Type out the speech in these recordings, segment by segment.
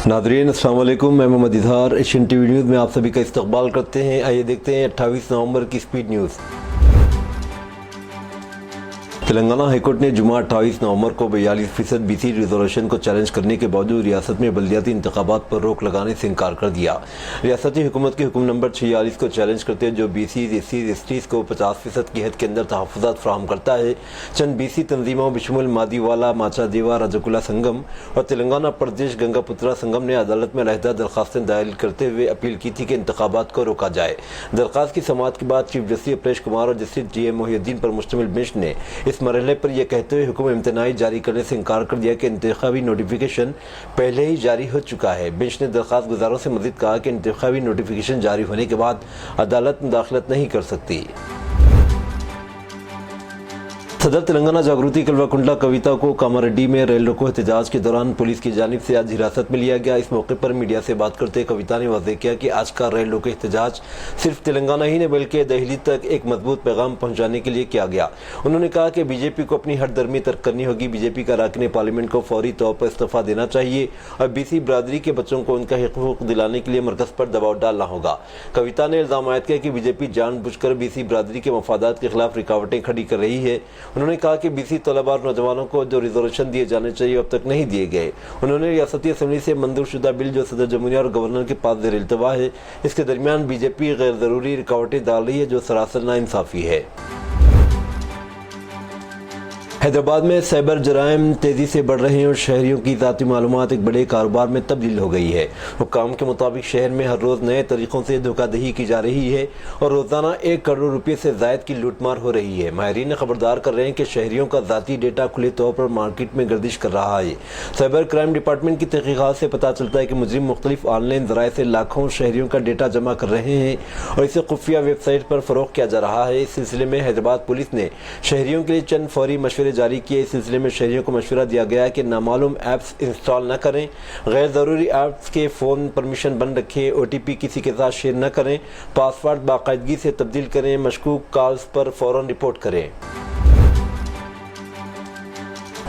नाज़रीन अस्सलाम वालेकुम, मैं Mohammad Izhar Asian TV news में आप सभी का इस्तकबाल करते हैं। आइए देखते हैं 28 नवंबर की स्पीड न्यूज़। तेलंगाना हाईकोर्ट ने जुमा 28 नवंबर को 42% BC रिजर्वेशन को चैलेंज करने के बावजूद रियासत में बल्दियाती इंतखाबात पर रोक लगाने से इनकार कर दिया। रियासती हुकूमत के हुक्म नंबर 46 को चैलेंज करते हुए जो BC SC को 50% की हद के अंदर तहफ़्फ़ुज़ात फराहम करता है, चंद BC तंजीमों बिशमुल मादीवाला, माचादेवा, राजकुला संगम और तेलंगाना प्रदेश गंगापुत्रा संगम ने अदालत में अलहदा दरख्वास्तें दायर करते हुए अपील की थी कि इंतखाबात को रोका जाए। दरख्वास्त की समाअत के बाद चीफ जस्टिस अपरेश कुमार और जस्टिस GM मोहिउद्दीन पर मुश्तमिल बेंच ने इस मरहले पर यह कहते हुए हुक्म इम्तनाई जारी करने से इनकार कर दिया कि इंतखाबी नोटिफिकेशन पहले ही जारी हो चुका है। बेंच ने दरख्वास्त गुजारों से मज़ीद कहा कि इंतखाबी नोटिफिकेशन जारी होने के बाद अदालत मुदाखलत नहीं कर सकती। सदर तेलंगाना जागृति कल्वाकुंडला कविता को कामारेड्डी में रेल रोको एहतजाज के दौरान पुलिस की जानिब से आज हिरासत में लिया गया। इस मौके पर मीडिया से बात करते कविता ने वाज़ेह किया कि आज का रेल रोको एहतजाज सिर्फ तेलंगाना ही नहीं बल्कि दिल्ली तक एक मजबूत पैगाम पहुंचाने के लिए किया गया। उन्होंने कहा कि बीजेपी को अपनी हर दरमी तर्क करनी होगी। बीजेपी का अरकान पार्लियामेंट को फौरी तौर पर इस्तीफा देना चाहिए और BC बरादरी के बच्चों को उनका हकूक़ दिलाने के लिए मरकज़ पर दबाव डालना होगा। कविता ने इल्ज़ाम आयद किया कि बीजेपी जानबूझकर BC बरादरी के मफादात के खिलाफ रुकावटें खड़ी कर रही है। उन्होंने कहा कि BC तलबा और नौजवानों को जो रिजर्वेशन दिए जाने चाहिए अब तक नहीं दिए गए। उन्होंने रियासती असम्बली से मंजूर शुदा बिल जो सदर जमहूरिया और गवर्नर के पास ज़ेर इल्तवा है, इसके दरमियान बीजेपी गैर ज़रूरी रुकावटें डाल रही है जो सरासर नाइंसाफ़ी है। हैदराबाद में साइबर जराइम तेज़ी से बढ़ रहे हैं और शहरियों की ज़ाती मालूमात एक बड़े कारोबार में तब्दील हो गई है। हुक्काम के मुताबिक शहर में हर रोज़ नए तरीक़ों से धोखाधड़ी की जा रही है और रोज़ाना 1 करोड़ रुपये से ज़ायद की लूटमार हो रही है। माहिरीन खबरदार कर रहे हैं कि शहरियों का ज़ाती डेटा खुले तौर पर मार्केट में गर्दिश कर रहा है। साइबर क्राइम डिपार्टमेंट की तहक़ीक़ात से पता चलता है कि मुजरिम मुख्तलिफ ऑनलाइन ज़राए से लाखों शहरियों का डेटा जमा कर रहे हैं और इसे खुफिया वेबसाइट पर फ़रोग़ किया जा रहा है। इस सिलसिले में हैदराबाद पुलिस ने शहरियों के लिए चंद फौरी मशवरे जारी किए। इस सिलसिले में शहरियों को मशवरा दिया गया कि नामालूम ऐप्स इंस्टॉल न करें, गैर ज़रूरी ऐप्स के फ़ोन परमिशन बंद रखें, OTP किसी के साथ शेयर न करें, पासवर्ड बाकायदगी से तब्दील करें, मशकूक कॉल्स पर फ़ौरन रिपोर्ट करें।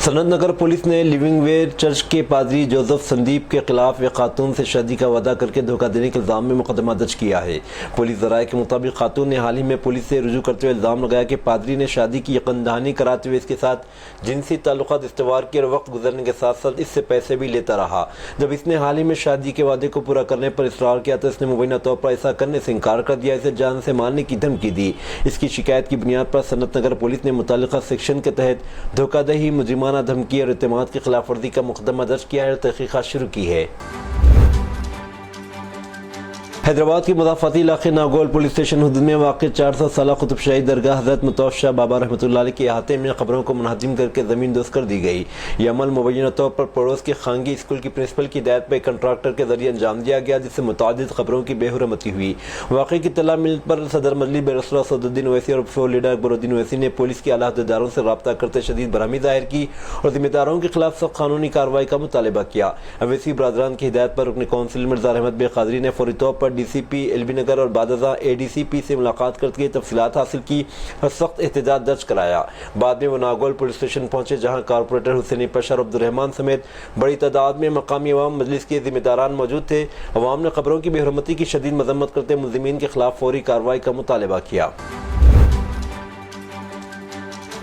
सनत नगर पुलिस ने लिविंग वे चर्च के पादरी जोसेफ संदीप के खिलाफ एक खातून से शादी का वादा करके धोखा देने के इल्ज़ाम में मुकदमा दर्ज किया है। पुलिस ज़राए के मुताबिक खातून ने हाल ही में पुलिस से रुजू करते हुए इल्ज़ाम लगाया कि पादरी ने शादी की यकीन दहानी कराते हुए इसके साथ जिनसी ताल्लुकात इस्तवार किए और वक्त गुजरने के साथ साथ इससे पैसे भी लेता रहा। जब इसने हाल ही में शादी के वादे को पूरा करने पर इसरार किया तो इसने मुबैना तौर पर ऐसा करने से इनकार कर दिया। इसे जान से मारने की धमकी दी। इसकी शिकायत की बुनियाद पर सनत नगर पुलिस ने मुताल्लिक़ा सेक्शन के तहत धोखाधड़ी, मुजरिमाना धमकी और इत्तेमाद की खिलाफ वर्जी का मुकदमा दर्ज किया है और तहक़ीक़ात शुरू की है। हैदराबाद के मुदाफ़ाती इलाके नागौल पुलिस स्टेशन हदूद में वाक़ 400 साला कुतुब शाही दरगाह हज़रत मुतवफ़्फ़ा बाबा रहमतुल्लाह अलैह के अहाते में ख़बरों को मुनहदिम करके ज़मीन दोस्त कर दी गई। यह अमल मुबैना तौर पर पड़ोस के खानगी स्कूल की प्रिंसिपल की हिदायत पर कंट्रैक्टर के जरिए अंजाम दिया गया, जिससे मुतअद्दिद ख़बरों की बेहुरमती हुई। वाक़े की इत्तला मिलने पर सदर मजलिस बैरिस्टर असदुद्दीन ओवैसी और फ्लोर लीडर अकबरुद्दीन ओवैसी ने पुलिस के आला अहदेदारों से रब्ता करते शदीद बरहमी ज़ाहिर की और ज़िम्मेदारों के खिलाफ सख्त कानूनी कार्रवाई का मुतालबा किया। अवैसी बरादरान की हिदायत पर रुकन कौंसिल मिर्ज़ा अहमद बे क़ादरी ने फौरी तौर पर DCP LB नगर और बादजा ADCP से मुलाकात करके तफसीलात हासिल की और सख्त एहतजाज दर्ज कराया। बाद में वो नागौल पुलिस स्टेशन पहुंचे, जहां कारपोरेटर हुसैनी पशा और अब्दुर्रहमान समेत बड़ी तादाद में मकामी अवाम मजलिस के जिम्मेदारान मौजूद थे। अवाम ने खबरों की बेहुरमती की शदीद मजम्मत करते मुल्ज़िमीन के खिलाफ फौरी कार्रवाई का मुतालबा किया।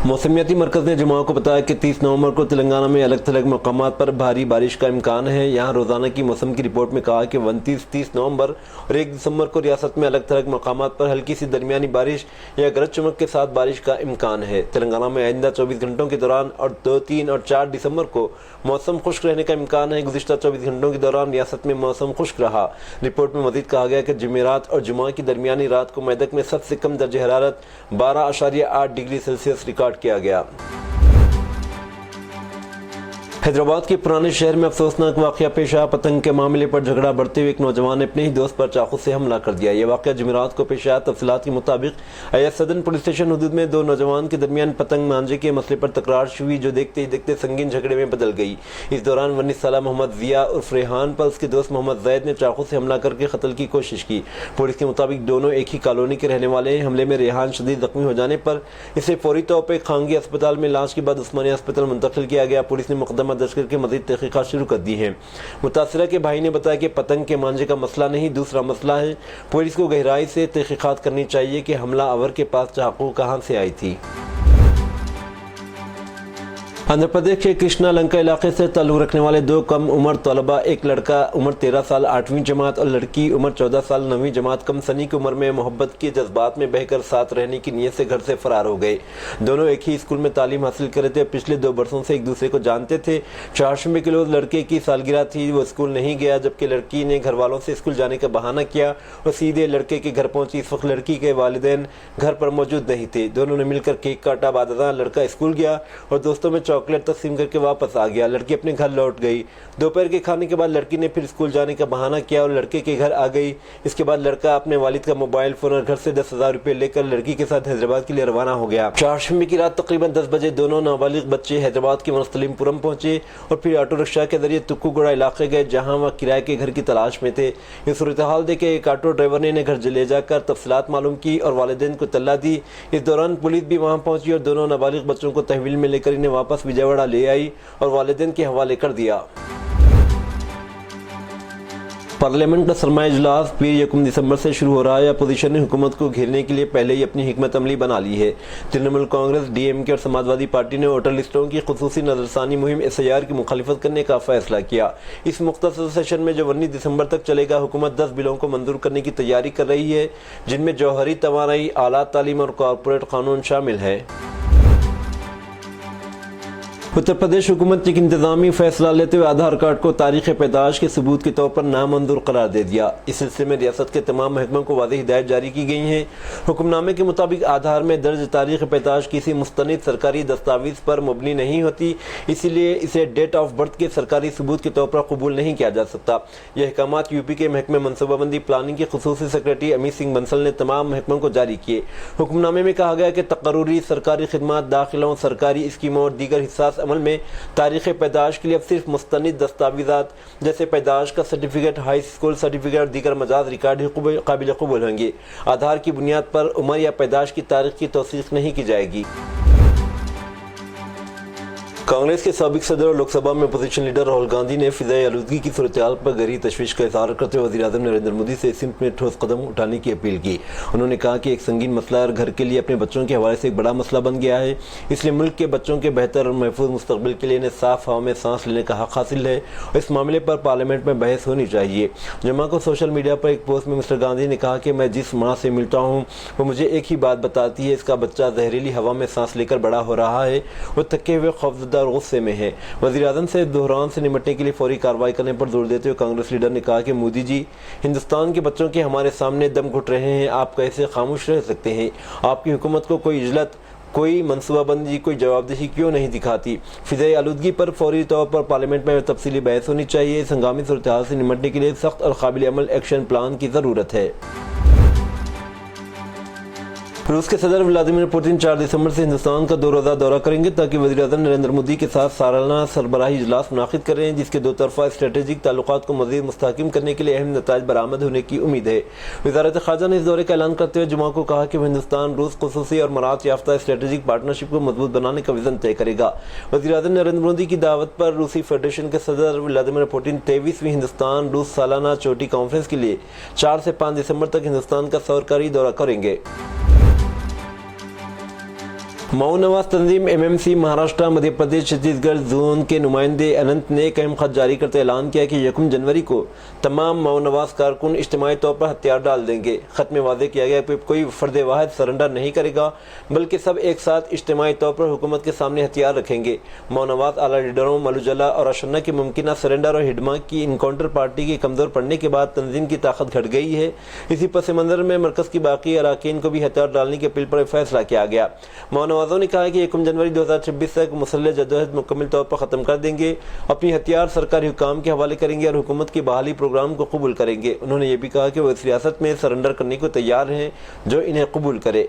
मौसमियाती मरकज़ ने जुमा को बताया कि 30 नवंबर को तेलंगाना में अलग थलग मकामात पर भारी बारिश का इम्कान है। यहाँ रोज़ाना की मौसम की रिपोर्ट में कहा कि 29-30 नवंबर और 1 दिसंबर को रियासत में अलग थलग मकामात पर हल्की सी दरमियानी बारिश या गरज चमक के साथ बारिश का इम्कान है। तेलंगाना में आइंदा 24 घंटों के दौरान और 2, 3 और 4 दिसंबर को मौसम खुश्क रहने का इम्कान है। गुज़िश्ता 24 घंटों के दौरान रियासत में मौसम खुश्क रहा। रिपोर्ट में मज़ीद कहा गया कि जुमेरात और जुमा की दरमियानी रात को मेदक में सबसे कम दर्ज हरारत 12.8 डिग्री सेल्सियस रिकॉर्ड किया गया। हैदराबाद के पुराने शहर में अफसोसनाक वाक़या पेश आया। पतंग के मामले पर झगड़ा बढ़ते हुए एक नौजवान ने अपने ही दोस्त पर चाकू से हमला कर दिया। यह वाक़या जुमेरात को पेश आया। तफसीलात के मुताबिक अय्यद सदन पुलिस स्टेशन हदूद में 2 नौजवान के दरमियान पतंग मांझे के मसले पर तकरार हुई, जो देखते ही देखते संगीन झगड़े में बदल गई। इस दौरान 19 साला मोहम्मद ज़िया उर्फ रेहान पर उसके दोस्त मोहम्मद ज़ैद ने चाकू से हमला करके कत्ल की कोशिश की। पुलिस के मुताबिक दोनों एक ही कॉलोनी के रहने वाले हैं। हमले में रेहान शदीद ज़ख्मी हो जाने पर इसे फौरी तौर पर खानगी अस्पताल में इलाज के बाद उस्मानिया अस्पताल मुंतकिल किया गया। पुलिस ने मुकदमा मुकदमा दर्ज करके मज़ीद तहक़ीक़ात शुरू कर दी हैं। मुतासिरा के भाई ने बताया कि पतंग के मांझे का मसला नहीं, दूसरा मसला है। पुलिस को गहराई से तहक़ीक़ात करनी चाहिए कि हमला आवर के पास चाकू कहाँ से आई थी। आंध्र प्रदेश के कृष्णा लंका इलाके से ताल्लुक़ रखने वाले दो कम उम्र तलबा, एक लड़का उम्र 13 साल 8वीं जमात और लड़की उम्र 14 साल 9वीं जमात कम सनी की उम्र में मोहब्बत के जज्बात में बहकर साथ रहने की नीयत से घर से फरार हो गए। दोनों एक ही स्कूल में तालीम हासिल कर रहे थे। पिछले 2 बरसों से एक दूसरे को जानते थे। चारशंबे के रोज़ लड़के की सालगिरह थी, वो स्कूल नहीं गया, जबकि लड़की ने घर वालों से स्कूल जाने का बहाना किया और सीधे लड़के के घर पहुंची। इस वक्त लड़की के वालिदैन घर पर मौजूद नहीं थे। दोनों ने मिलकर केक काटा। बाद लड़का स्कूल गया और दोस्तों में चॉकलेट तकसीम करके वापस आ गया। लड़की अपने घर लौट गई। दोपहर के खाने के बाद लड़की ने फिर स्कूल जाने का बहाना किया और लड़के के घर आ गई। इसके बाद लड़का अपने वालिद का मोबाइल फोन और घर से 10,000 रुपये लेकर लड़की के साथ हैदराबाद के लिए रवाना हो गया। चारशंबे की रात तकरीबन 10 बजे दोनों नाबालिग बच्चे हैदराबाद के मुस्तलिमपुरम पहुंचे और फिर ऑटो रिक्शा के जरिए तुक्कूगुड़ा इलाके गए, जहां वह किराए के घर की तलाश में थे। ये सूरत हाल देख एक ऑटो ड्राइवर ने इन्हें घर ले जाकर तफसीलात मालूम की और वालिदैन को तल्ला दी। इस दौरान पुलिस भी वहां पहुंची और दोनों नाबालिग बच्चों को तहवील में लेकर इन्हें वापस विजयवाड़ा ले आई और वालिदैन के हवाले कर दिया। पार्लियामेंट का सरमाया इजलास फिर 1 दिसंबर से शुरू हो रहा है। अपोजिशन ने हुकूमत को घेरने के लिए पहले ही अपनी हिकमत अमली बना ली है। तृणमूल कांग्रेस, DMK और समाजवादी पार्टी ने वोटर लिस्टों की खुसूसी नजरसानी मुहिम SIR की मुखालिफत करने का फैसला किया। इस मुख्तसर सेशन में जो 19 दिसंबर तक चलेगा, हुकूमत 10 बिलों को मंजूर करने की तैयारी कर रही है, जिनमें जौहरी तवानाई, आला तालीम और कॉरपोरेट कानून शामिल है। उत्तर प्रदेश हुकूमत ने एक इंतजामी फैसला लेते हुए आधार कार्ड को तारीख पैदाश के सबूत के तौर पर नामंजूर करार दे दिया। इस सिलसिले में रियासत के तमाम महकमों को वाज़ेह हिदायत जारी की गई हैं। हुक्मनामे के मुताबिक आधार में दर्ज तारीख पैदाश किसी मुस्तनिद सरकारी दस्तावेज पर मुबनी नहीं होती, इसीलिए इसे डेट ऑफ बर्थ के सरकारी सबूत के तौर पर कबूल नहीं किया जा सकता। यह अहकामात यूपी के महकमे मनसूबाबंदी प्लानिंग के खुसूसी सेक्रेटरी अमित सिंह बंसल ने तमाम महकमों को जारी किए। हुक्मनामे में कहा गया कि तकर्रुरी सरकारी खिदमात, दाखिलों, सरकारी स्कीमों और दीगर हिस्सास अमल में तारीख पैदाश के लिए अब सिर्फ मुस्तनिद दस्तावेजात जैसे पैदाश का सर्टिफिकेट, हाई स्कूल सर्टिफिकेट और दीगर मजाज रिकॉर्ड ही काबिल कबूल होंगे। आधार की बुनियाद पर उम्र या पैदाश की तारीख की तौसीक नहीं की जाएगी। कांग्रेस के साबिक सदर और लोकसभा में अपोजिशन लीडर राहुल गांधी ने फिज़ाई आलूदगी की सूरत-ए-हाल पर गहरी तशवीश का इज़हार करते हुए वज़ीर-ए-आज़म नरेंद्र मोदी से इस सिमत में ठोस कदम उठाने की अपील की। उन्होंने कहा कि एक संगीन मसला और घर के लिए अपने बच्चों के हवाले से एक बड़ा मसला बन गया है, इसलिए मुल्क के बच्चों के बेहतर और महफूज मुस्तकबिल के लिए इन्हें साफ हवा में सांस लेने का हक हासिल है और इस मामले पर पार्लियामेंट में बहस होनी चाहिए। जुमा को सोशल मीडिया पर एक पोस्ट में मिस्टर गांधी ने कहा कि मैं जिस माँ से मिलता हूँ वो मुझे एक ही बात बताती है, इसका बच्चा जहरीली हवा में सांस लेकर बड़ा हो रहा है, वो थके हुए खौफजदा और गुस्से में है। वज़ीर-ए-आज़म से बहरान से निपटने के लिए फौरी कार्रवाई करने पर जोर देते हुए कांग्रेस लीडर ने कहा कि मोदी जी, हिंदुस्तान के बच्चों के हमारे सामने दम घुट रहे हैं, आप कैसे खामोश रह सकते हैं? आपकी हुकूमत को कोई इजलत, कोई मनसूबाबंदी, कोई जवाबदेही क्यों नहीं दिखाती? फिज़ाई आलूदगी पर फौरी तौर पर पार्लियामेंट में तफसीली बहस होनी चाहिए। इस हंगामी सूरत-ए-हाल से निपटने के लिए सख्त और काबिल अमल एक्शन प्लान की ज़रूरत है। रूस के सदर व्लादिमीर पुतिन 4 दिसंबर से हिंदुस्तान का 2 रोज़ा दौरा करेंगे ताकि वज़ीर-ए-आज़म नरेंद्र मोदी के साथ सालाना सरबराही इजलास मुनाकिद करें, जिसके 2 तरफ़ा स्ट्रेटेजिक ताल्लुकात को मज़ीद मुस्तहकम करने के लिए अहम नताइज बरामद होने की उम्मीद है। वज़ारत ख़ारजा ने इस दौरे का ऐलान करते हुए जुमा को कहा कि वह हिंदुस्तान रूस खुसूसी और मरात याफ्ता स्ट्रेटेजिक पार्टनरशिप को मजबूत बनाने का विज़न तय करेगा। वज़ीर-ए-आज़म नरेंद्र मोदी की दावत पर रूसी फेडरेशन के सदर व्लादिमीर पुतिन 23वीं हिंदुस्तान रूस सालाना चोटी कॉन्फ्रेंस के लिए 4 से 5 दिसंबर तक हिंदुस्तान का सरकारी दौरा करेंगे। मऊ नवाज तंजीम MMC महाराष्ट्र, मध्य प्रदेश, छत्तीसगढ़ जोन के नुमाइंदे अनंत ने एक अहम खत जारी करते ऐलान किया कि 1 जनवरी को तमाम मऊ नवाज कारकुन इज्तिमाई तौर पर हथियार डाल देंगे। खत में वादे किया गया कि कोई फर्द वाहिद सरेंडर नहीं करेगा, बल्कि सब एक साथ इज्तिमाई तौर पर हुकूमत के सामने हथियार रखेंगे। मऊ नवाज आला लीडरों मलुजला और अशन्ना के मुमकिन सरेंडर और हिडमा की इनकाउंटर पार्टी के कमज़ोर पड़ने के बाद तंजीम की ताकत घट गई है। इसी पस मंज़र में मरकज़ की बाकी अरकान को भी हथियार डालने की अपील पर फैसला किया गया। ने कहा कि 1 जनवरी 2026 तक मुसल्लह जदोजहद मुकम्मल तौर पर ख़त्म कर देंगे, अपनी हथियार सरकारी हुकाम के हवाले करेंगे और हुकूमत की बहाली प्रोग्राम को कबूल करेंगे। उन्होंने ये भी कहा कि वो इस रियासत में सरेंडर करने को तैयार हैं जो इन्हें कबूल करे।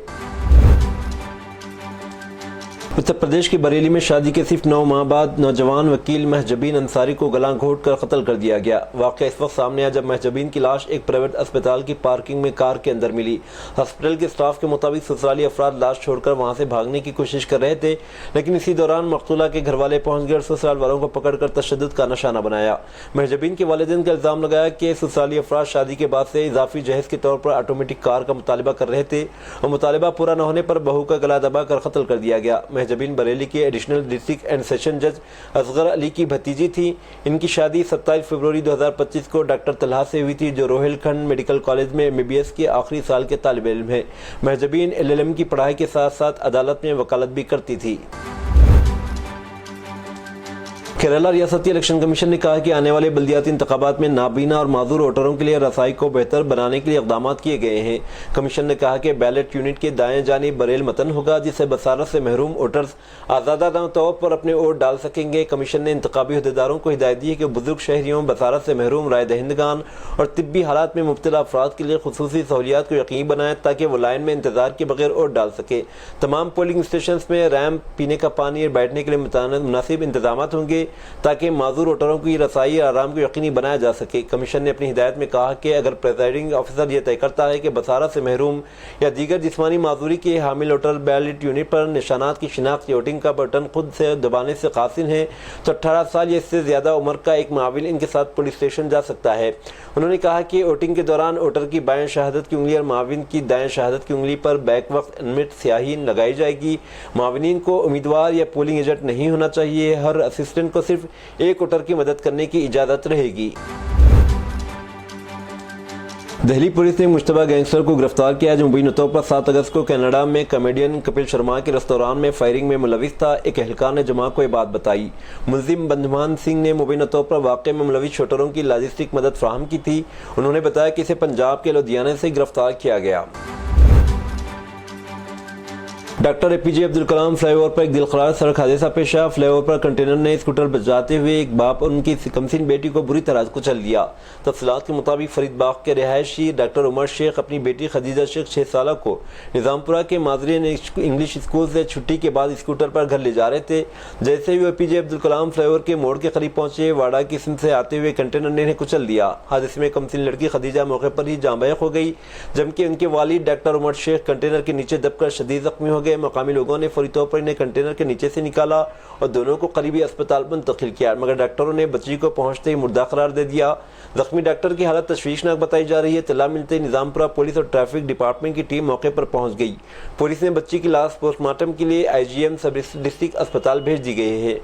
उत्तर प्रदेश के बरेली में शादी के सिर्फ 9 माह बाद नौजवान वकील महजबीन अंसारी को गला घोंट कर कत्ल कर दिया गया। वाक़या इस वक्त सामने आया जब महजबीन की लाश एक प्राइवेट अस्पताल की पार्किंग में कार के अंदर मिली। हॉस्पिटल के स्टाफ के मुताबिक ससुराली अफराद लाश छोड़कर वहां से भागने की कोशिश कर रहे थे, लेकिन इसी दौरान मकतूला के घर वाले पहुंच गए और ससुराल वालों को पकड़कर तशद्दुद का निशाना बनाया। महजबीन के वालिदैन का इल्जाम लगाया कि ससुराली अफराद शादी के बाद से इजाफी जहेज के तौर पर ऑटोमेटिक कार का मुतालबा कर रहे थे और मुतालबा पूरा न होने पर बहू का गला दबा कर कत्ल कर दिया गया। महजबीन बरेली के एडिशनल डिस्ट्रिक्ट एंड सेशन जज असगर अली की भतीजी थी। इनकी शादी 27 फरवरी 2025 को डॉक्टर तलहा से हुई थी, जो रोहिलखंड मेडिकल कॉलेज में MBBS के आखिरी साल के तालिब इल्म है। महजबीन LLM की पढ़ाई के साथ साथ अदालत में वकालत भी करती थी। केरला रियासती इलेक्शन कमीशन ने कहा कि आने वाले बल्दियाती इंतखाबात में नाबीना और माजूर वोटरों के लिए रसाई को बेहतर बनाने के लिए इक़दाम किए गए हैं। कमीशन ने कहा कि बैलेट यूनिट के दाएं जानिब बरेल मतन होगा, जिससे बसारत से महरूम वोटर्स आज़ादाना तौर पर अपने वोट डाल सकेंगे। कमीशन ने इंतखाबी अहदेदारों को हिदायत दी है कि बुजुर्ग शहरियों, बसारत से महरूम राय दहिंदगान और तिब्बी हालात में मुब्तला अफराद के लिए खुसूसी सहूलियात को यकीनी बनाएं ताकि वो लाइन में इंतजार के बगैर वोट डाल सके। तमाम पोलिंग स्टेशन में रैम्प, पीने का पानी और बैठने के लिए मुनासिब इंतजाम होंगे ताकि माजूर वोटरों की रसाई और आराम को यकीनी बनाया जा सके। कमीशन ने अपनी हिदायत में कहा कि अगर प्रिजाइडिंग ऑफिसर यह तय करता है कि बसारत से महरूम या दीगर जिस्मानी माजूरी के हामिल वोटर बैलेट यूनिट पर निशानात की शिनाख्त या वोटिंग का बटन खुद से दबाने से कासिल हैं, तो 18 साल या इससे ज़्यादा उम्र का एक माविल इनके साथ पुलिस स्टेशन जा सकता है। उन्होंने कहा कि वोटिंग के दौरान वोटर की बाएं शहादत की उंगली और माविन की दाएं शहादत की उंगली पर बैक वक्त अनमिट स्याही लगाई जाएगी। माविनीन को उम्मीदवार या पोलिंग एजेंट नहीं होना चाहिए। हर असिस्टेंट को सिर्फ एक वोटर की मदद करने की इजाज़त रहेगी। दिल्ली पुलिस ने मुश्तबा गैंगस्टर को गिरफ्तार किया, जो मुबीन तौर पर 7 अगस्त को कनाडा में कॉमेडियन कपिल शर्मा के रेस्तोरां में फायरिंग में मुलविस था। एक एहलकार ने जमा को ये बात बताई। मुलजिम बंधमान सिंह ने मुबीन तौर पर वाक़े में मुलविस शूटरों की लॉजिस्टिक मदद फराहम की थी। उन्होंने बताया कि इसे पंजाब के लुधियाना से गिरफ्तार किया गया। Doctor APJ Abdul Kalam flyover पर एक दिलखरार सड़क हादसा पेश आया। फ्लाईओवर पर कंटेनर ने स्कूटर बचाते हुए एक बाप और उनकी कमसिन बेटी को बुरी तरह कुचल दिया। तफसीलात के मुताबिक फरीदबाग के रिहायशी डॉक्टर उमर शेख अपनी बेटी खदीजा शेख 6 साल को निज़ामपुरा के माजरीन इंग्लिश स्कूल से छुट्टी के बाद स्कूटर पर घर ले जा रहे थे। जैसे ही वो APJ अब्दुल कलाम फ्लाईओवर के मोड़ के करीब पहुंचे, वाड़ा की सिम से आते हुए कंटेनर ने इन्हें कुचल दिया। हादसे में कमसिन लड़की खदीजा मौके पर ही जाँ बहक हो गई, जबकि उनके वालिद डॉक्टर उमर शेख कंटेनर के नीचे दबकर शदीद जख्मी हो गए। मकामी लोगों ने फौरी तौर पर इन्हें कंटेनर के नीचे से निकाला और दोनों को करीबी अस्पताल मुंतकिल किया, मगर डॉक्टरों ने बच्ची को पहुंचते ही मुर्दा करार दे दिया। जख्मी डॉक्टर की हालत तशवीशनाक बताई जा रही है। इत्तला मिलते ही निज़ामपुरा पुलिस और ट्रैफिक डिपार्टमेंट की टीम मौके पर पहुंच गई। पुलिस ने बच्ची की लाश पोस्टमार्टम के लिए IGM सब डिस्ट्रिक्ट अस्पताल भेज दी गई है।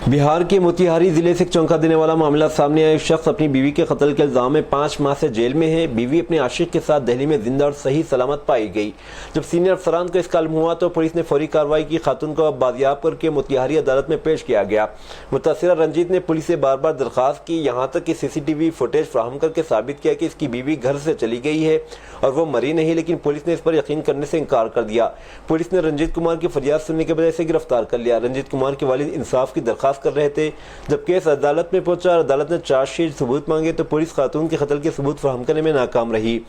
बिहार के मोतिहारी जिले से चौंका देने वाला मामला सामने आया। एक शख्स अपनी बीवी के कत्ल के इल्जाम में 5 माह से जेल में है। बीवी अपने आशिक के साथ दिल्ली में जिंदा और सही सलामत पाई गई। जब सीनियर अफसरान को इसका इल्म हुआ तो पुलिस ने फौरी कार्रवाई की। खातून को बाजियाब करके मोतिहारी अदालत में पेश किया गया। मुतासिरा रंजीत ने पुलिस से बार बार दरख्वास्त की, यहाँ तक कि CCTV फुटेज फराहम करके साबित किया कि इसकी बीवी घर से चली गई है और वो मरी नहीं, लेकिन पुलिस ने इस पर यकीन करने से इनकार कर दिया। पुलिस ने रंजीत कुमार की फरियाद सुनने के बजाय इसे गिरफ्तार कर लिया। रंजीत कुमार के वालिद इंसाफ की दरख्वास्त कर रहे थे। जब केस अदालत में पहुंचा और अदालत ने चार्जशीट सबूत मांगे तो पुलिस खातून के कत्ल के सबूत फराहम करने में नाकाम रही।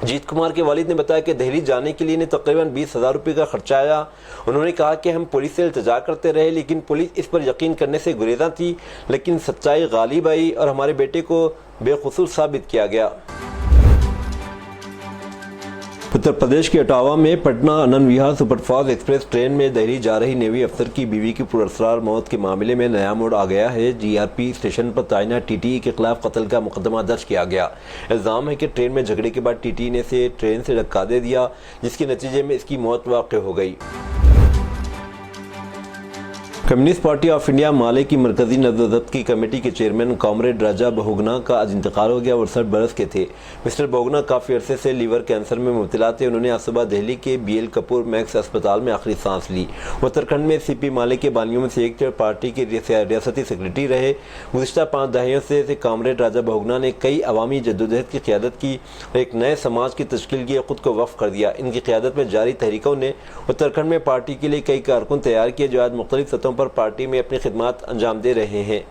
जीत कुमार के वालिद ने बताया कि दिल्ली जाने के लिए इन्हें तकरीबन 20,000 रुपये का खर्चा आया। उन्होंने कहा कि हम पुलिस से इल्तिजा करते रहे, लेकिन पुलिस इस पर यकीन करने से गुरेज़ा थी, लेकिन सच्चाई गालिब आई और हमारे बेटे को बेकसूर साबित किया गया। उत्तर प्रदेश के इटावा में Patna Anand Vihar superfast express train में दिल्ली जा रही नेवी अफसर की बीवी की पुरअसरार मौत के मामले में नया मोड़ आ गया है। GRP स्टेशन पर तैनात TTE के खिलाफ कत्ल का मुकदमा दर्ज किया गया। इल्ज़ाम है कि ट्रेन में झगड़े के बाद TTE ने इसे ट्रेन से धक्का दे दिया, जिसके नतीजे में इसकी मौत वाक़ हो गई। कम्युनिस्ट पार्टी ऑफ इंडिया माले की मरकजी नज़र की कमेटी के चेयरमैन कॉमरेड राजा बहुगना का आज इंतकाल हो गया। 68 बरस के थे। मिस्टर बहुगना काफ़ी अरसे से लीवर कैंसर में मुब्तला थे। उन्होंने आज सुबह दिल्ली के BL कपूर मैक्स अस्पताल में आखिरी सांस ली। उत्तराखंड में CP माले के बानियों में से एक थे। पार्टी के रियासती सेक्रेटरी रहे। गुज़िश्ता 5 दहाइयों से कॉमरेड राजा बहुगना ने कई अवामी जद्दोजहद की क़यादत की और एक नए समाज की तश्कील की खुद को वक्फ कर दिया। इनकी क़यादत में जारी तहरीकों ने उत्तराखंड में पार्टी के लिए कई कारकुन तैयार किए, जो आज मुख्तलिफ सतहों पर पार्टी में अपनी खिदमत अंजाम दे रहे हैं।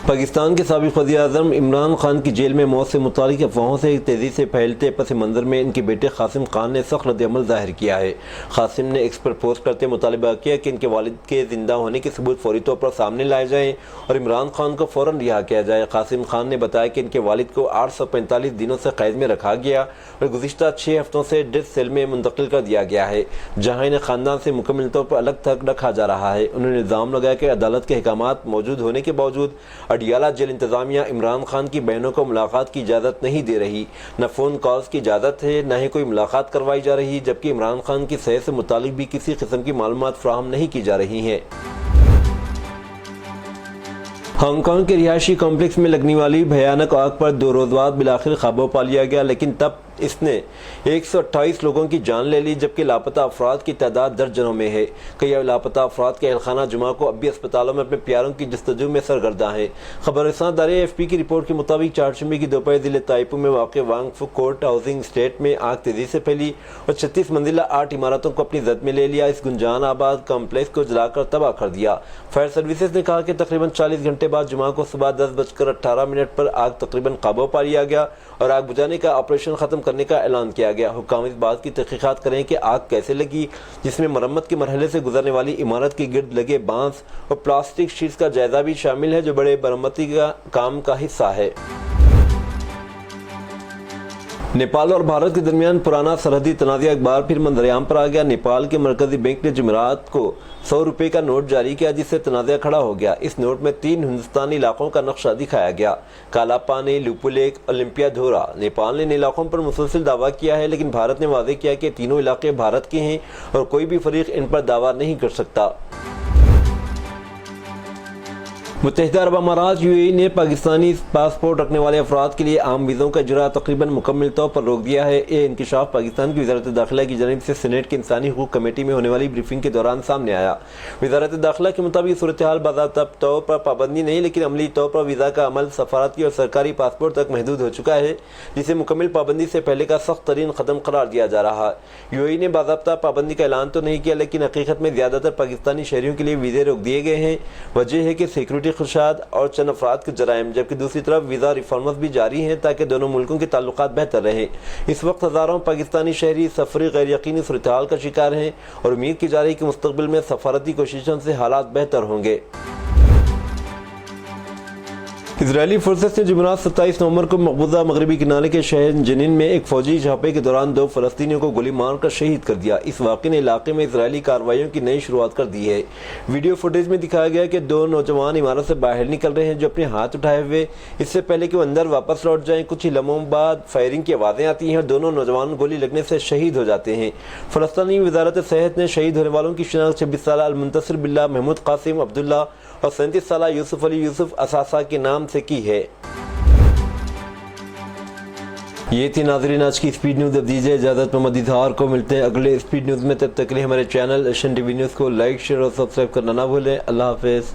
پاکستان کے سابق وزیر اعظم عمران خان کی جیل میں موت سے متعلق افواہوں سے تیزی سے پھیلتے پس منظر میں ان کے بیٹے قاسم خان نے سخت رد عمل ظاہر کیا ہے۔ قاسم نے ایکس پر پوسٹ کرتے مطالبہ کیا کہ ان کے والد کے زندہ ہونے کے ثبوت فوری طور پر سامنے لائے جائیں اور عمران خان کو فوراً رہا کیا جائے۔ قاسم خان نے بتایا کہ ان کے والد کو 845 دنوں سے قید میں رکھا گیا اور گزشتہ 6 ہفتوں سے ڈیتھ سیل میں منتقل کر دیا گیا ہے، جہاں انہیں خاندان سے مکمل طور پر الگ تھلگ رکھا جا رہا ہے۔ انہوں نے الزام لگایا کہ عدالت کے احکامات موجود ہونے کے باوجود اڈیالہ جیل انتظامیہ عمران خان کی بہنوں کو ملاقات کی اجازت نہیں دے رہی، نہ فون کالز کی اجازت ہے، نہ ہی کوئی ملاقات کروائی جا رہی، جبکہ عمران خان کی صحت سے متعلق بھی کسی قسم کی معلومات فراہم نہیں کی جا رہی ہیں۔ ہانگ کانگ کے رہائشی کمپلیکس میں لگنے والی بھیانک آگ پر 2 روز بعد بالآخر قابو پا لیا گیا، لیکن تب اس نے 128 لوگوں کی جان لے لی، جبکہ لاپتہ افراد کی تعداد درجنوں میں ہے۔ کئی لاپتہ افراد کے اہل خانہ جمعہ کو اب بھی اسپتالوں میں اپنے پیاروں کی جستجو میں سرگرداں ہیں۔ خبر رساں ادارے AFP کی رپورٹ کے مطابق چہارشنبے کی دوپہر ضلع تائپو میں واقع وانگ فو کورٹ ہاؤسنگ اسٹیٹ میں آگ تیزی سے پھیلی اور 36 منزلہ 8 عمارتوں کو اپنی زد میں لے لیا۔ اس گنجان آباد کمپلیکس کو جلا کر تباہ کر دیا۔ فائر سروسز نے کہا کہ تقریباً 40 گھنٹے بعد جمعہ کو صبح 10:18 پر آگ تقریباً قابو پا لیا گیا اور آگ بجھانے کا آپریشن ختم کرنے کا اعلان کیا گیا۔ حکام اس بات کی تحقیقات کریں کہ آگ کیسے لگی، جس میں مرمت کے مرحلے سے گزرنے والی عمارت کے گرد لگے بانس اور پلاسٹک شیٹس کا جائزہ بھی شامل ہے، جو بڑے مرمتی کا کام کا حصہ ہے۔ نیپال اور بھارت کے درمیان پرانا سرحدی تنازع ایک بار پھر منظر عام پر آ گیا۔ نیپال کے مرکزی بینک نے جمعرات کو 100 روپے کا نوٹ جاری کیا، جس سے تنازع کھڑا ہو گیا۔ اس نوٹ میں 3 ہندوستانی علاقوں کا نقشہ دکھایا گیا: کالا پانی، لوپو لیک، اولمپیا دھورا۔ نیپال نے ان علاقوں پر مسلسل دعویٰ کیا ہے، لیکن بھارت نے واضح کیا کہ تینوں علاقے بھارت کے ہیں اور کوئی بھی فریق ان پر دعویٰ نہیں کر سکتا۔ متحدہ عرب امارات UAE نے پاکستانی پاسپورٹ رکھنے والے افراد کے لیے عام ویزوں کا اجرا تقریباً مکمل طور پر روک دیا ہے۔ یہ انکشاف پاکستان کی وزارت داخلہ کی جانب سے سینیٹ کی انسانی حقوق کمیٹی میں ہونے والی بریفنگ کے دوران سامنے آیا۔ وزارت داخلہ کے مطابق صورتحال باضابطہ طور پر پابندی نہیں، لیکن عملی طور پر ویزا کا عمل سفارتی اور سرکاری پاسپورٹ تک محدود ہو چکا ہے، جسے مکمل پابندی سے پہلے کا سخت ترین قدم قرار دیا جا رہا ہے۔ UAE نے باضابطہ پابندی کا اعلان تو نہیں کیا، لیکن حقیقت میں زیادہ تر پاکستانی شہریوں کے لیے ویزے روک دیے گئے ہیں۔ وجہ ہے کہ سیکورٹی خدشات اور چند افراد کے جرائم، جبکہ دوسری طرف ویزا ریفارمز بھی جاری ہیں تاکہ دونوں ملکوں کے تعلقات بہتر رہیں۔ اس وقت ہزاروں پاکستانی شہری سفری غیر یقینی صورتحال کا شکار ہیں اور امید کی جا رہی ہے کہ مستقبل میں سفارتی کوششوں سے حالات بہتر ہوں گے۔ اسرائیلی فورسز نے جمعرات 27 نومبر کو مقبوضہ مغربی کنارے کے شہر جنین میں ایک فوجی چھاپے کے دوران 2 فلسطینیوں کو گولی مار کر شہید کر دیا۔ اس واقعے نے علاقے میں اسرائیلی کارروائیوں کی نئی شروعات کر دی ہے۔ ویڈیو فوٹیج میں دکھایا گیا کہ 2 نوجوان عمارت سے باہر نکل رہے ہیں، جو اپنے ہاتھ اٹھائے ہوئے، اس سے پہلے کہ وہ اندر واپس لوٹ جائیں۔ کچھ ہی لمحوں بعد فائرنگ کی آوازیں آتی ہیں اور دونوں نوجوان گولی لگنے سے شہید ہو جاتے ہیں۔ فلسطینی وزارت صحت نے شہید ہونے والوں کی شناخت 26 سالہ المنتصر باللہ محمود قاسم عبداللہ اور 37 سالہ یوسف علی یوسف اساسہ کے نام سے کی ہے۔ یہ تھی ناظرین آج کی اسپیڈ نیوز۔ اب دیجیے اجازت، محمد اظہار کو ملتے ہیں اگلے اسپیڈ نیوز میں۔ تب تک کے لیے ہمارے channel Asian T V news کو لائک، شیئر اور سبسکرائب کرنا نہ بھولیں۔ اللہ حافظ۔